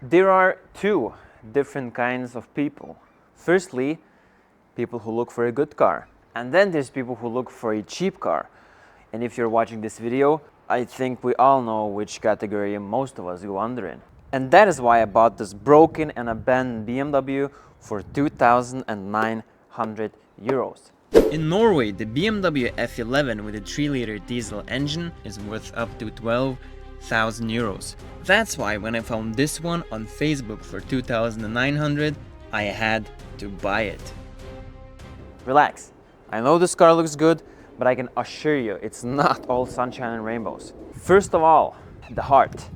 There are two different kinds of people. Firstly, people who look for a good car. And then there's people who look for a cheap car. And if you're watching this video, I think we all know which category most of us go under in. And that is why I bought this broken and abandoned BMW for 2,900 euros. In Norway, the BMW F11 with a 3-liter diesel engine is worth up to 12,000 euros. That's why when I found this one on Facebook for 2,900, I had to buy it. Relax. I know this car looks good, but I can assure you it's not all sunshine and rainbows. First of all, the heart.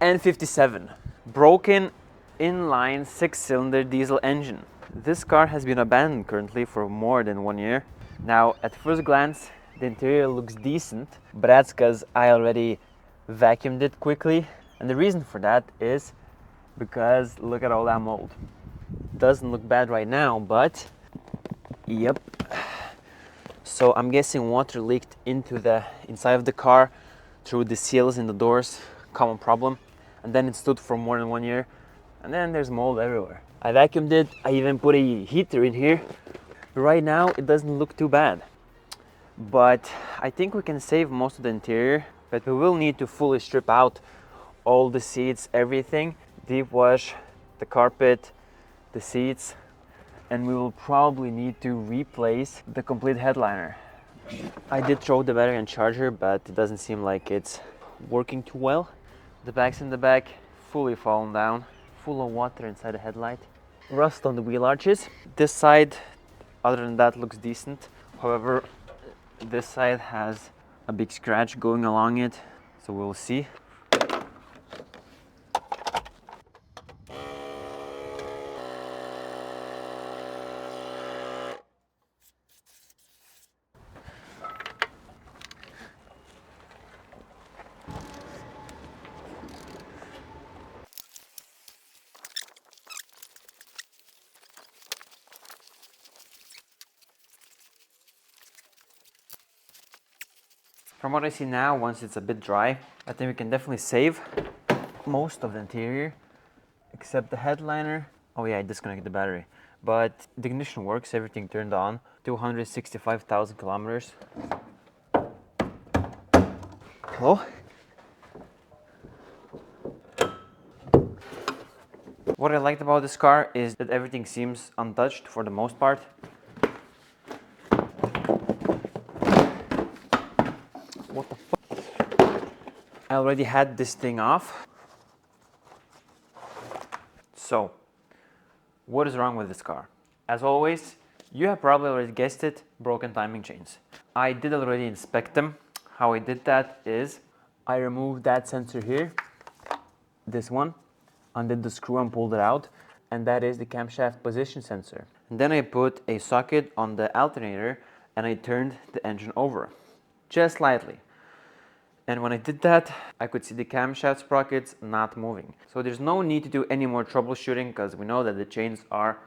N57, broken inline 6-cylinder diesel engine. This car has been abandoned currently for more than 1 year. Now, at first glance, the interior looks decent, but that's because I already vacuumed it quickly. And the reason for that is because look at all that mold. Doesn't look bad right now, but yep. So I'm guessing water leaked into the inside of the car through the seals in the doors, common problem. And then it stood for more than 1 year, and then there's mold everywhere. I vacuumed it, I even put a heater in here. Right now it doesn't look too bad, but I think we can save most of the interior, but we will need to fully strip out all the seats, everything, deep wash the carpet, the seats, and we will probably need to replace the complete headliner. I did throw the battery and charger, but it doesn't seem like it's working too well. The back's in the back, fully fallen down, full of water inside the headlight. Rust on the wheel arches. This side, other than that, looks decent. However, this side has a big scratch going along it, so we'll see. From what I see now, once it's a bit dry, I think we can definitely save most of the interior, except the headliner. Oh yeah, I disconnected the battery. But the ignition works, everything turned on. 265,000 kilometers. Hello? What I liked about this car is that everything seems untouched for the most part. What the fuck? I already had this thing off. So, what is wrong with this car? As always, you have probably already guessed it, broken timing chains. I did already inspect them. How I did that is, I removed that sensor here, this one, undid the screw and pulled it out, and that is the camshaft position sensor. And then I put a socket on the alternator and I turned the engine over, just slightly. And when I did that, I could see the camshaft sprockets not moving. So there's no need to do any more troubleshooting because we know that the chains are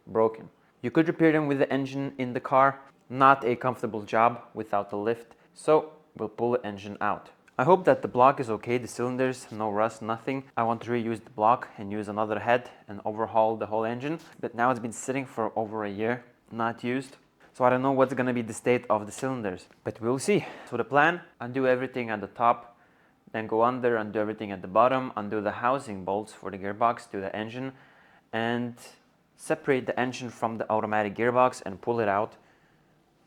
broken. You could repair them with the engine in the car. Not a comfortable job without the lift. So we'll pull the engine out. I hope that the block is okay, the cylinders, no rust, nothing. I want to reuse the block and use another head and overhaul the whole engine. But now it's been sitting for over a year, not used. So I don't know what's gonna be the state of the cylinders, but we'll see. So the plan, undo everything at the top, then go under, undo everything at the bottom, undo the housing bolts for the gearbox to the engine, and separate the engine from the automatic gearbox and pull it out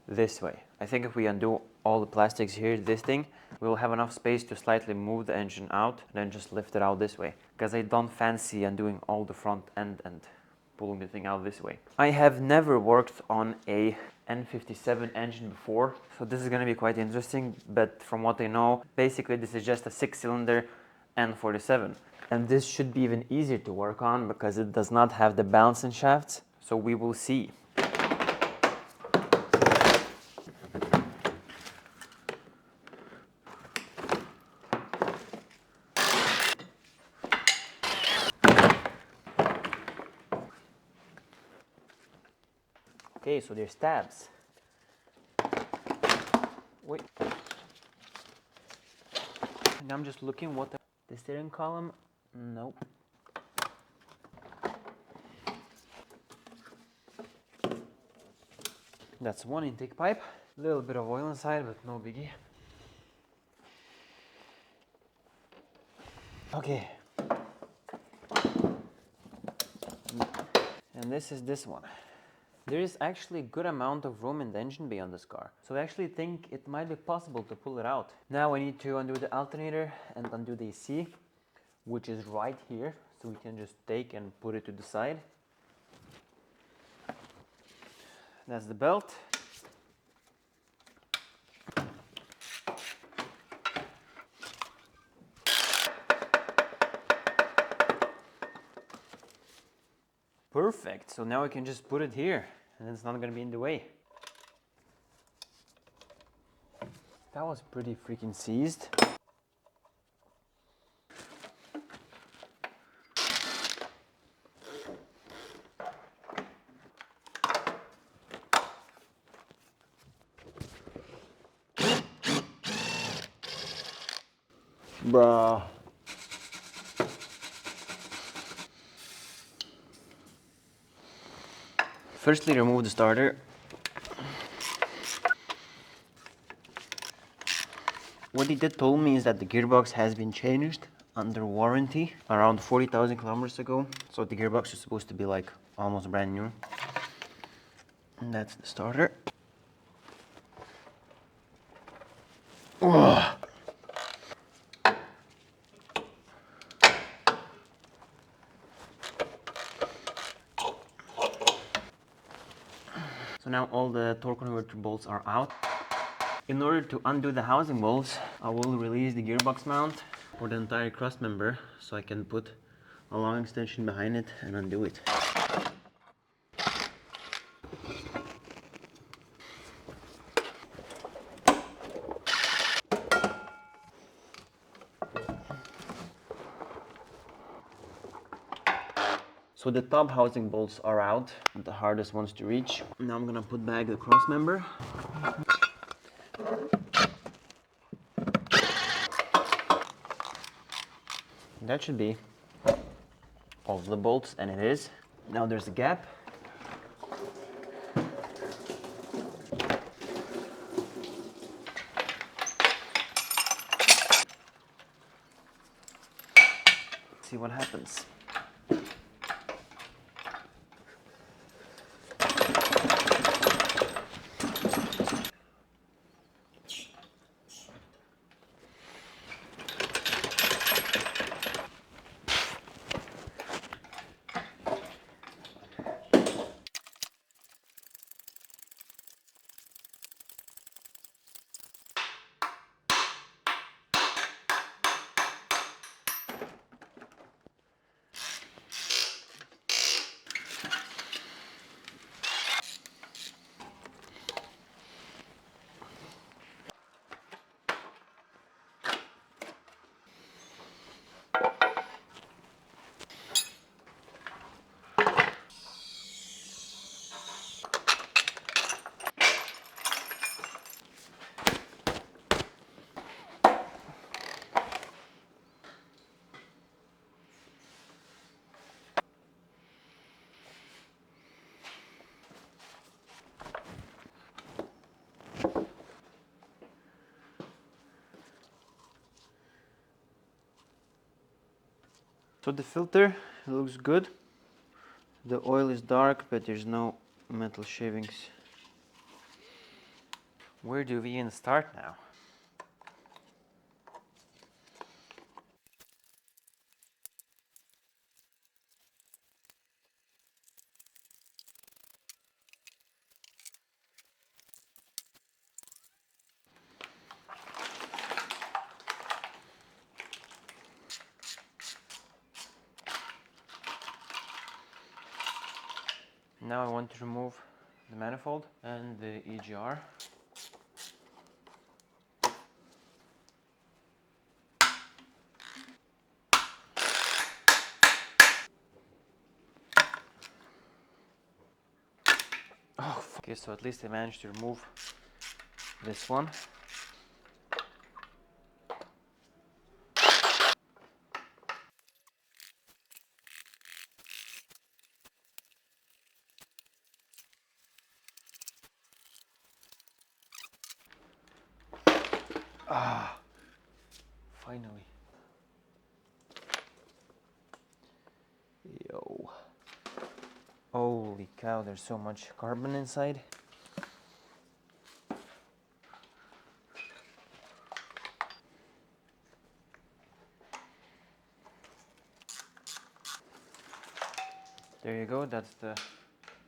this way. I think if we undo all the plastics here, this thing, we will have enough space to slightly move the engine out, and then just lift it out this way. Because I don't fancy undoing all the front end and pulling the thing out this way. I have never worked on a N57 engine before, so this is going to be quite interesting, but from what I know, basically this is just a 6-cylinder N47, and this should be even easier to work on because it does not have the balancing shafts, so we will see. Okay, so there's tabs. Wait. And I'm just looking what the steering column Nope. That's one intake pipe. A little bit of oil inside, but no biggie. Okay. And this is this one. There is actually a good amount of room in the engine bay on this car, so I actually think it might be possible to pull it out. Now I need to undo the alternator and undo the AC, which is right here, so we can just take and put it to the side. That's the belt. Perfect, so now we can just put it here and it's not gonna be in the way. That was pretty freaking seized. Bruh. Firstly, remove the starter. What he did told me is that the gearbox has been changed under warranty around 40,000 kilometers ago. So the gearbox is supposed to be like almost brand new. And that's the starter. Ugh. So now all the torque converter bolts are out. In order to undo the housing bolts, I will release the gearbox mount for the entire cross member so I can put a long extension behind it and undo it. So the top housing bolts are out, the hardest ones to reach. Now I'm gonna put back the cross member. That should be all of the bolts, and it is. Now there's a gap. See what happens. So the filter looks good. The oil is dark, but there's no metal shavings. Where do we even start now? Now I want to remove the manifold and the EGR. Oh, okay, so at least I managed to remove this one. Ah, finally. Yo. Holy cow, there's so much carbon inside. There you go, that's the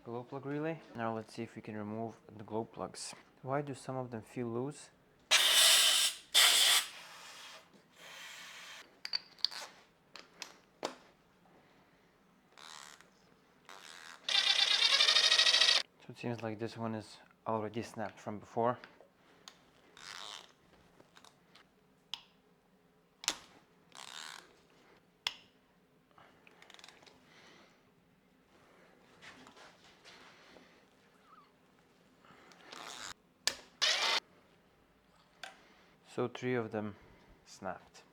glow plug relay. Now let's see if we can remove the glow plugs. Why do some of them feel loose? So it seems like this one is already snapped from before. So 3 of them snapped.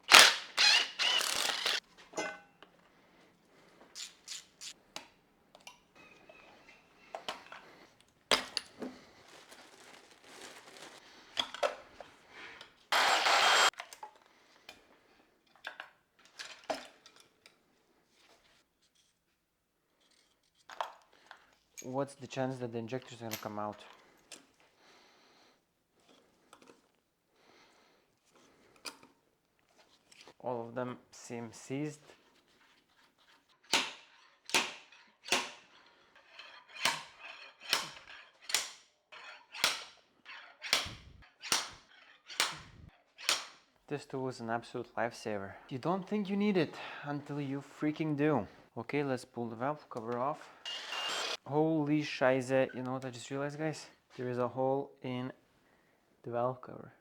What's the chance that the injectors are going to come out? All of them seem seized. This tool is an absolute lifesaver. You don't think you need it until you freaking do. Okay, let's pull the valve cover off. Holy scheiße, you know what I just realized, guys? There is a hole in the valve cover.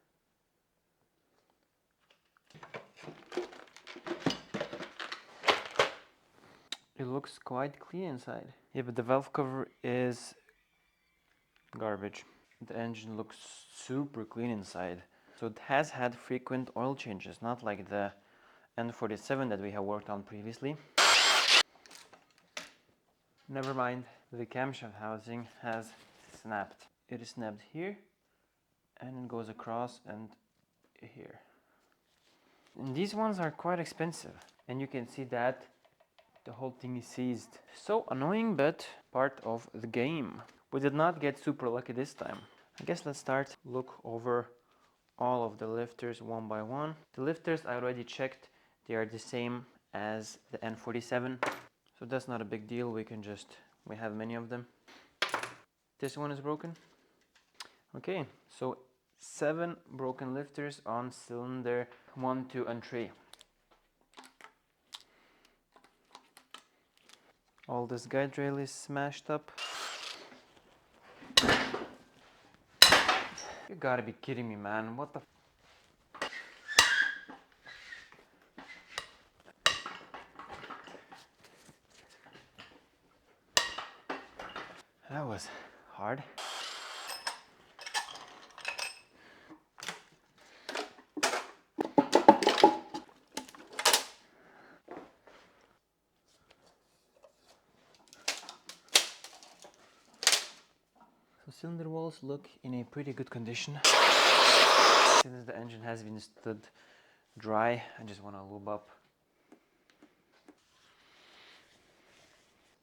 It looks quite clean inside. Yeah, but the valve cover is garbage. The engine looks super clean inside. So it has had frequent oil changes, not like the N47 that we have worked on previously. Never mind, the camshaft housing has snapped. It is snapped here and it goes across and here. And these ones are quite expensive, and you can see that the whole thing is seized. So annoying, but part of the game. We did not get super lucky this time. I guess let's start look over all of the lifters one by one. The lifters I already checked, they are the same as the N47. So that's not a big deal, we have many of them. This one is broken. Okay, so 7 broken lifters on cylinder 1, 2 and 3. All this guide rail is smashed up. You gotta be kidding me, man. What the That was hard. So cylinder walls look in a pretty good condition. Since the engine has been stood dry, I just want to lube up.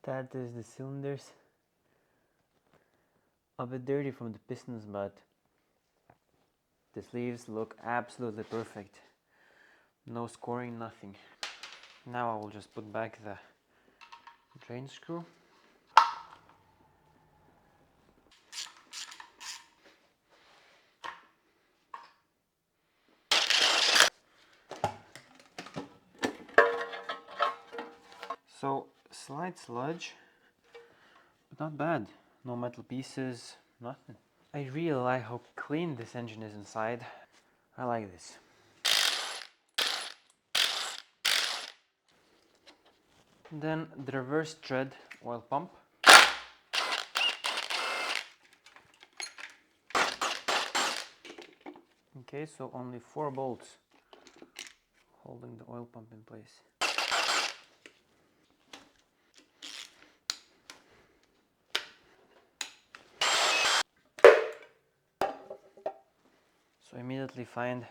That is the cylinders. A bit dirty from the pistons, but the sleeves look absolutely perfect. No scoring, nothing. Now I will just put back the drain screw. So slight sludge, but not bad. No metal pieces, nothing. I really like how clean this engine is inside. I like this. Then the reverse thread oil pump. Okay, so only 4 bolts holding the oil pump in place. So immediately find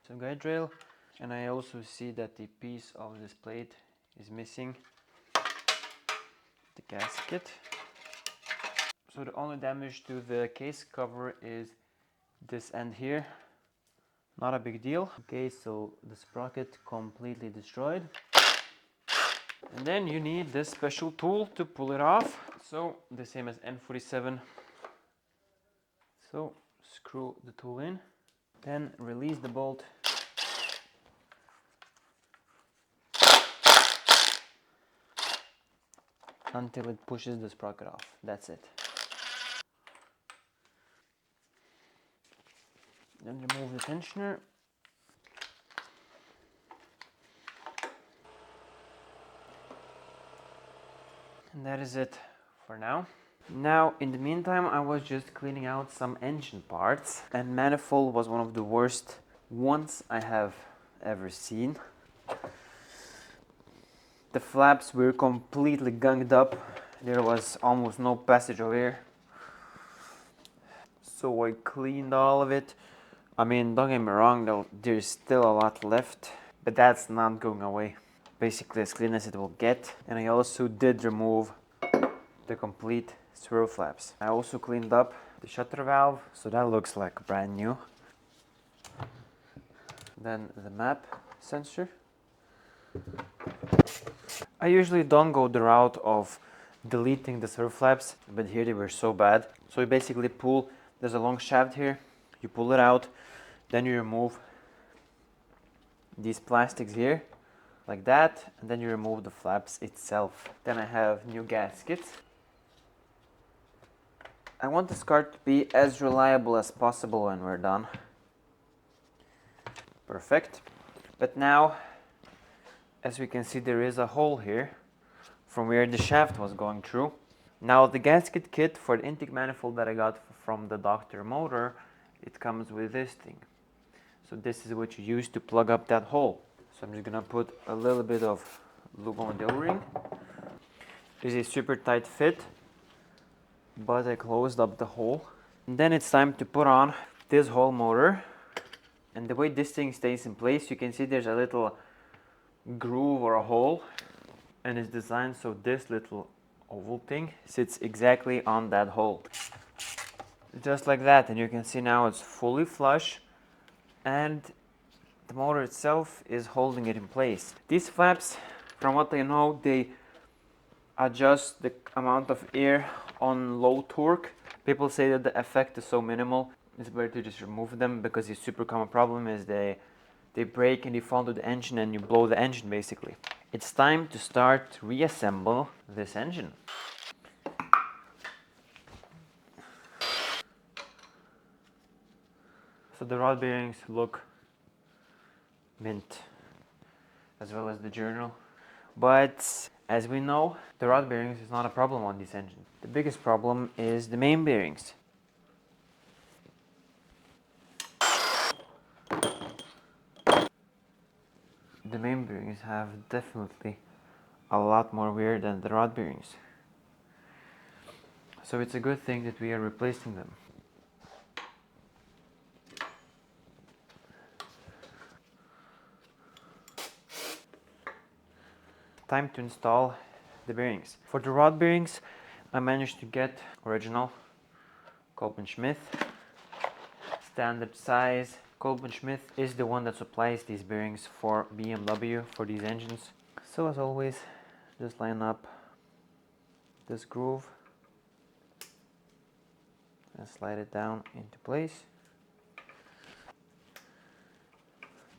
some guide rail, and I also see that the piece of this plate is missing the gasket. So the only damage to the case cover is this end here. Not a big deal. Okay, so the sprocket completely destroyed. And then you need this special tool to pull it off. So the same as N47. So screw the tool in, then release the bolt. Until it pushes the sprocket off. That's it. Then remove the tensioner. And that is it for now. Now, in the meantime, I was just cleaning out some engine parts, and manifold was one of the worst ones I have ever seen. The flaps were completely gunged up. There was almost no passage of air. So I cleaned all of it. I mean, don't get me wrong though, there's still a lot left, but that's not going away. Basically as clean as it will get. And I also did remove the complete swirl flaps. I also cleaned up the shutter valve, so that looks like brand new. Then the map sensor. I usually don't go the route of deleting the swirl flaps, but here they were so bad. So you basically pull, there's a long shaft here, you pull it out, then you remove these plastics here, like that, and then you remove the flaps itself. Then I have new gaskets. I want this car to be as reliable as possible when we're done. Perfect. But now, as we can see, there is a hole here from where the shaft was going through. Now the gasket kit for the intake manifold that I got from the Dr. Motor, it comes with this thing. So this is what you use to plug up that hole. So I'm just gonna put a little bit of lube on the O-ring. This is a super tight fit, but I closed up the hole. And then it's time to put on this whole motor. And the way this thing stays in place, you can see there's a little groove or a hole, and it's designed so this little oval thing sits exactly on that hole. Just like that, and you can see now it's fully flush, and the motor itself is holding it in place. These flaps, from what I know, they adjust the amount of air on low torque. People say that the effect is so minimal, it's better to just remove them, because the super common problem is they break and they fall into the engine and you blow the engine basically. It's time to start to reassemble this engine. So the rod bearings look mint, as well as the journal. But as we know, the rod bearings is not a problem on this engine. The biggest problem is the main bearings. The main bearings have definitely a lot more wear than the rod bearings. So it's a good thing that we are replacing them. Time to install the bearings. For the rod bearings, I managed to get original Kolb & Schmidt, standard size. Kolb & Schmidt is the one that supplies these bearings for BMW for these engines. So as always, just line up this groove and slide it down into place.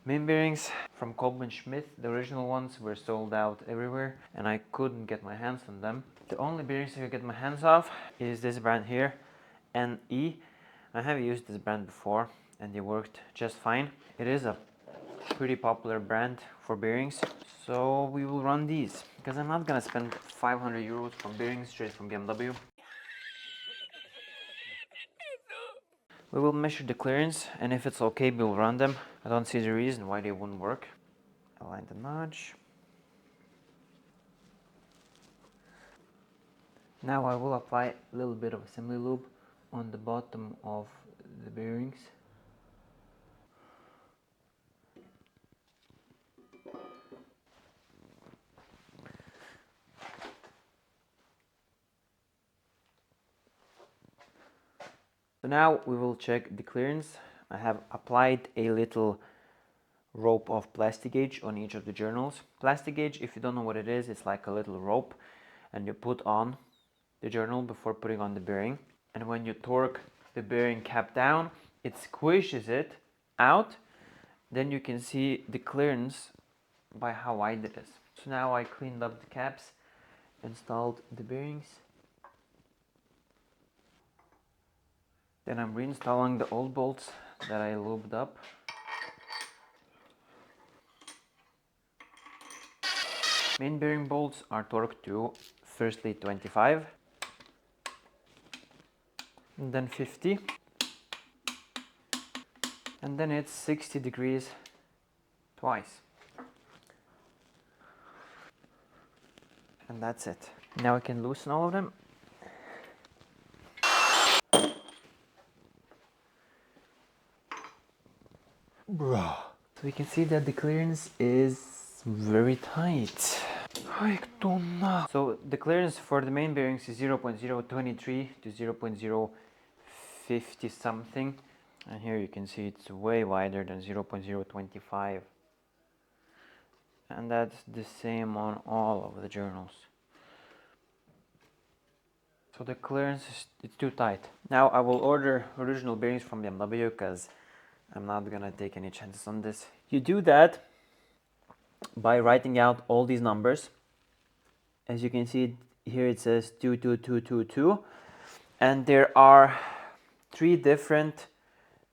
Main bearings from Kolb & Schmidt, the original ones, were sold out everywhere and I couldn't get my hands on them. The only bearings I could get my hands off is this brand here, NE. I have used this brand before and they worked just fine. It is a pretty popular brand for bearings, so we will run these because I'm not gonna spend 500 euros for bearings straight from BMW. We will measure the clearance, and if it's okay, we'll run them. I don't see the reason why they wouldn't work. Align the notch. Now I will apply a little bit of assembly lube on the bottom of the bearings. So now we will check the clearance. I have applied a little rope of plastic gauge on each of the journals. Plastic gauge, if you don't know what it is, it's like a little rope and you put on the journal before putting on the bearing. And when you torque the bearing cap down, it squishes it out. Then you can see the clearance by how wide it is. So now I cleaned up the caps, installed the bearings. Then I'm reinstalling the old bolts that I lubed up. Main bearing bolts are torqued to firstly 25, and then 50, and then it's 60 degrees twice. And that's it. Now I can loosen all of them. Bro. So we can see that the clearance is very tight. So the clearance for the main bearings is 0.023 to 0.050 something. And here you can see it's way wider than 0.025. And that's the same on all of the journals. So the clearance is too tight. Now I will order original bearings from BMW because I'm not gonna take any chances on this. You do that by writing out all these numbers. As you can see here, it says 22222, and there are 3 different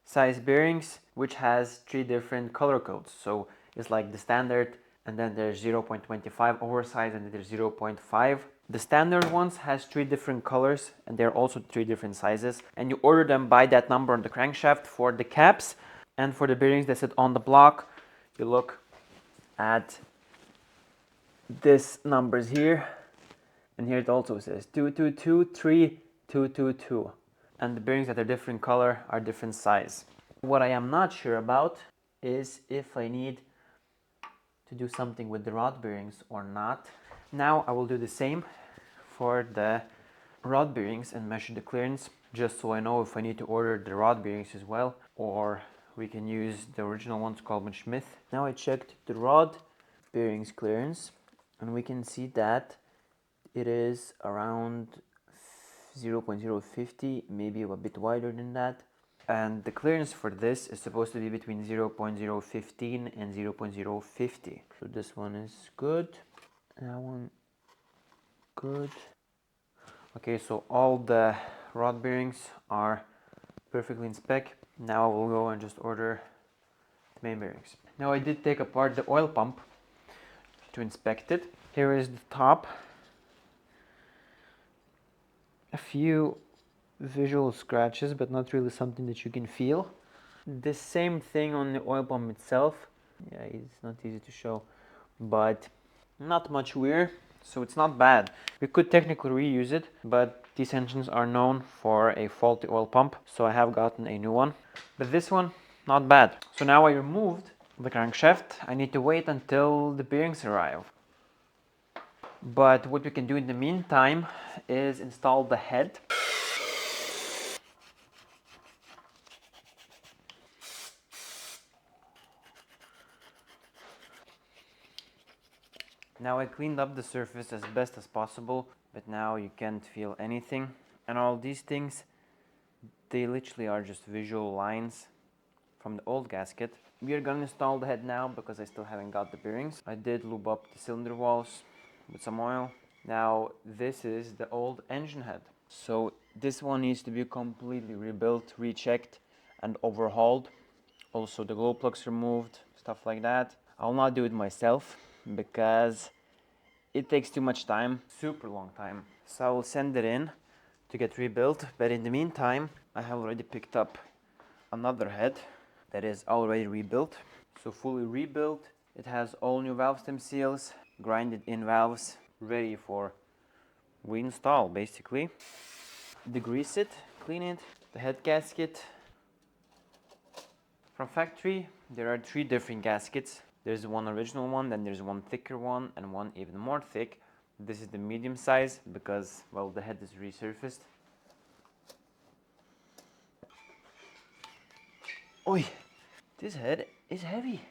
size bearings which has 3 different color codes. So it's like the standard, and then there's 0.25 oversized, and then there's 0.5. The standard ones has 3 different colors, and they're also 3 different sizes, and you order them by that number on the crankshaft for the caps. And for the bearings that sit on the block, you look at this numbers here, and here it also says 2223222, and the bearings that are different color are different size. What I am not sure about is if I need to do something with the rod bearings or not. Now I will do the same for the rod bearings and measure the clearance, just so I know if I need to order the rod bearings as well, or we can use the original ones called Schmidt. Now I checked the rod bearings clearance, and we can see that it is around 0.050, maybe a bit wider than that. And the clearance for this is supposed to be between 0.015 and 0.050. So this one is good, that one good. Okay, so all the rod bearings are perfectly in spec. Now I will go and just order the main bearings. Now I did take apart the oil pump to inspect it. Here is the top. A few visual scratches, but not really something that you can feel. The same thing on the oil pump itself. Yeah, it's not easy to show, but not much wear, so it's not bad. We could technically reuse it, but these engines are known for a faulty oil pump, so I have gotten a new one. But this one, not bad. So now I removed the crankshaft. I need to wait until the bearings arrive. But what we can do in the meantime is install the head. Now I cleaned up the surface as best as possible, but now you can't feel anything. And all these things, they literally are just visual lines from the old gasket. We are gonna install the head now because I still haven't got the bearings. I did lube up the cylinder walls with some oil. Now this is the old engine head. So this one needs to be completely rebuilt, rechecked and overhauled. Also the glow plugs removed, stuff like that. I'll not do it myself because it takes too much time, super long time. So I will send it in to get rebuilt, but in the meantime I have already picked up another head that is already rebuilt. So fully rebuilt. It has all new valve stem seals, grinded in valves, ready for reinstall basically. Degrease it, clean it, the head gasket. From factory there are 3 different gaskets. There's one original one, then there's one thicker one, and one even more thick. This is the medium size because, well, the head is resurfaced. Oi, this head is heavy.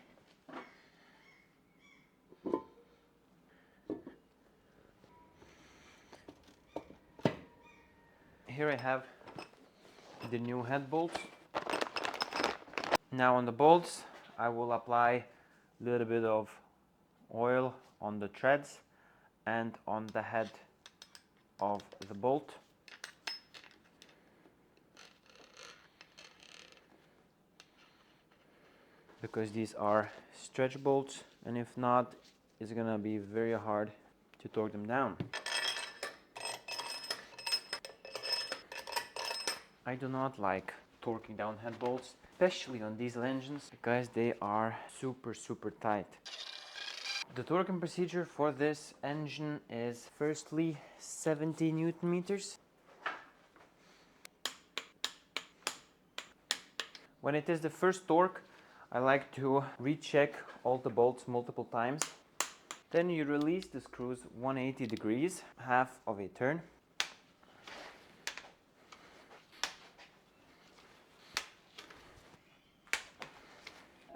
Here I have the new head bolts. Now on the bolts, I will apply a little bit of oil on the threads and on the head of the bolt. Because these are stretch bolts, and if not, it's gonna be very hard to torque them down. I do not like torquing down head bolts, especially on diesel engines, because they are super tight. The torquing procedure for this engine is firstly 70 Newton meters. When it is the first torque, I like to recheck all the bolts multiple times. Then you release the screws 180 degrees, half of a turn.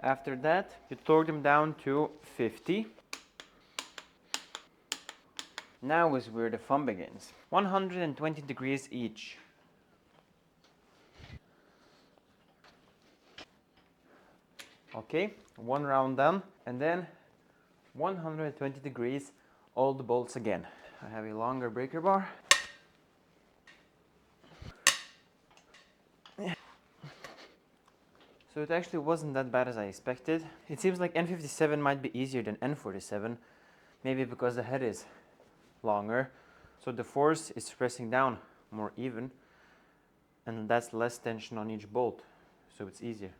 After that, you torque them down to 50. Now is where the fun begins. 120 degrees each. Okay, one round done, and then 120 degrees all the bolts again. I have a longer breaker bar. So it actually wasn't that bad as I expected. It seems like N57 might be easier than N47, maybe because the head is longer, so the force is pressing down more even, and that's less tension on each bolt, so it's easier.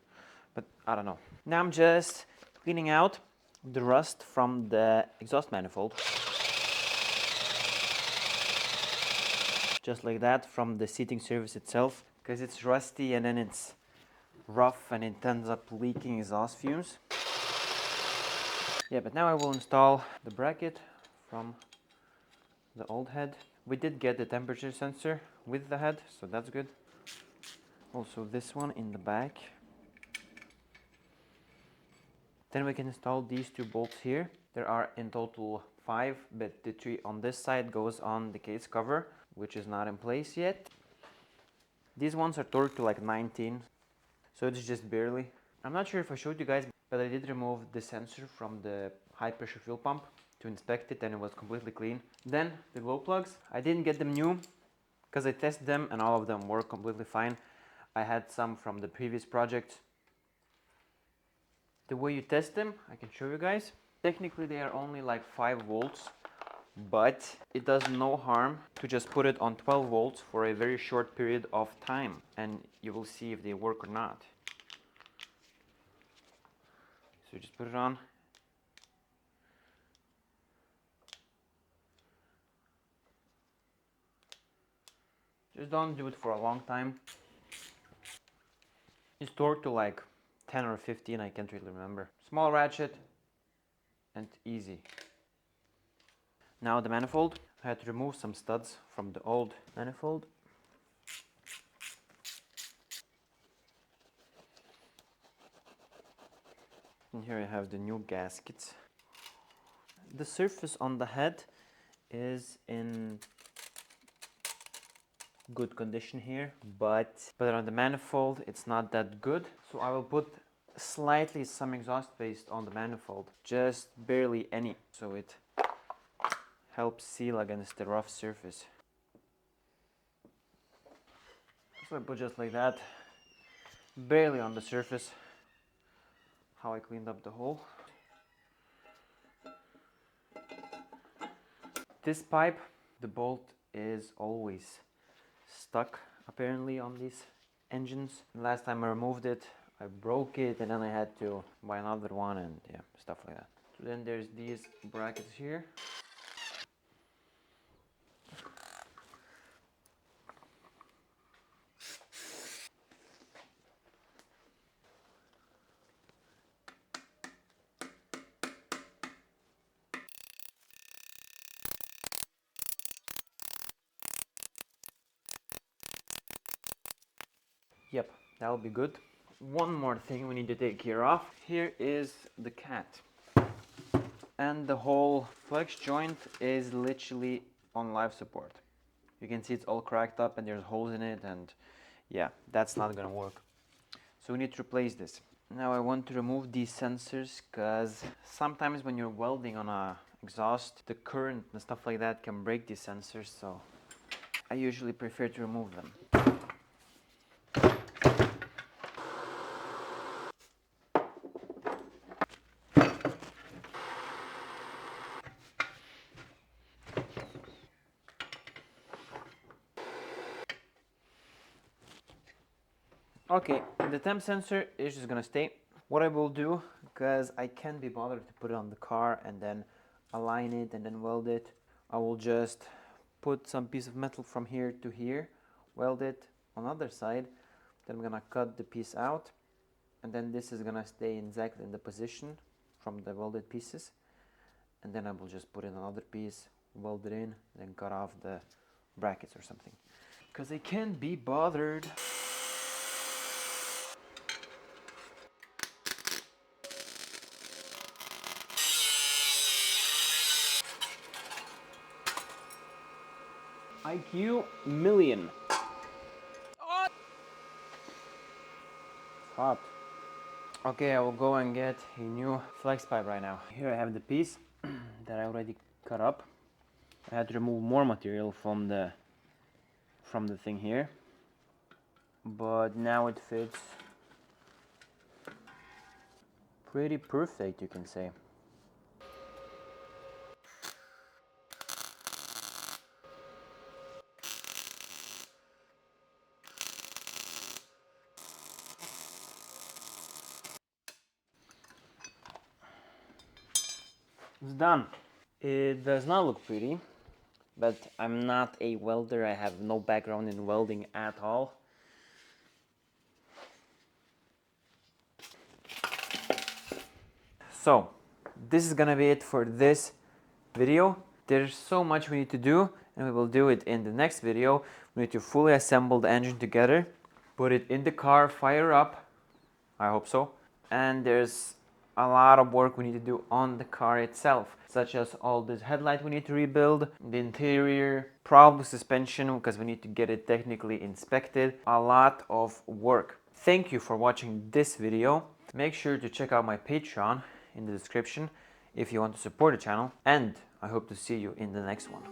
But I don't know. Now I'm just cleaning out the rust from the exhaust manifold. Just like that, from the seating surface itself, because it's rusty and then it's rough and it ends up leaking exhaust fumes. Yeah, but now I will install the bracket from the old head. We did get the temperature sensor with the head, so that's good. Also this one in the back. Then we can install these two bolts here. There are in total 5, but the 3 on this side goes on the case cover, which is not in place yet. These ones are torqued to like 19, so it's just barely. I'm not sure if I showed you guys, but I did remove the sensor from the high pressure fuel pump to inspect it, and it was completely clean. Then the glow plugs, I didn't get them new because I tested them and all of them work completely fine. I had some from the previous project. The way you test them, I can show you guys. Technically they are only like 5 volts, but it does no harm to just put it on 12 volts for a very short period of time, and you will see if they work or not. So just put it on. Just don't do it for a long time. It's torqued to like 10 or 15, I can't really remember. Small ratchet and easy. Now the manifold. I had to remove some studs from the old manifold. And here I have the new gaskets. The surface on the head is in good condition here, but on the manifold it's not that good. So I will put slightly some exhaust paste on the manifold, just barely any, so it helps seal against the rough surface. So I put just like that, barely on the surface. How I cleaned up the hole. This pipe, the bolt is always stuck apparently on these engines. Last time I removed it, I broke it, and then I had to buy another one, and yeah, stuff like that. So then there's these brackets here. Yep, that'll be good. one more thing we need to take care of. Here is the cat. And the whole flex joint is literally on life support. You can see it's all cracked up and there's holes in it, and yeah, that's not gonna work. So we need to replace this. Now I want to remove these sensors because sometimes when you're welding on a exhaust, the current and stuff like that can break these sensors, so I usually prefer to remove them. Okay, the temp sensor is just gonna stay. What I will do, because I can't be bothered to put it on the car and then align it and then weld it, I will just put some piece of metal from here to here, weld it on the other side, then I'm gonna cut the piece out, and then this is gonna stay exactly in the position from the welded pieces, and then I will just put in another piece, weld it in, then cut off the brackets or something, because I can't be bothered. IQ million. Hot. Okay, I will go and get a new flex pipe right now. Here I have the piece that I already cut up. I had to remove more material from the thing here, but now it fits pretty perfect, you can say. It's done. It does not look pretty, but I'm not a welder. I have no background in welding at all. So, this is gonna be it for this video. There's so much we need to do, and we will do it in the next video. We need to fully assemble the engine together, put it in the car, fire up, I hope so. And there's a lot of work we need to do on the car itself, such as all this headlight we need to rebuild, the interior, probably suspension, because we need to get it technically inspected. A lot of work. Thank you for watching this video. Make sure to check out my Patreon in the description if you want to support the channel, and I hope to see you in the next one.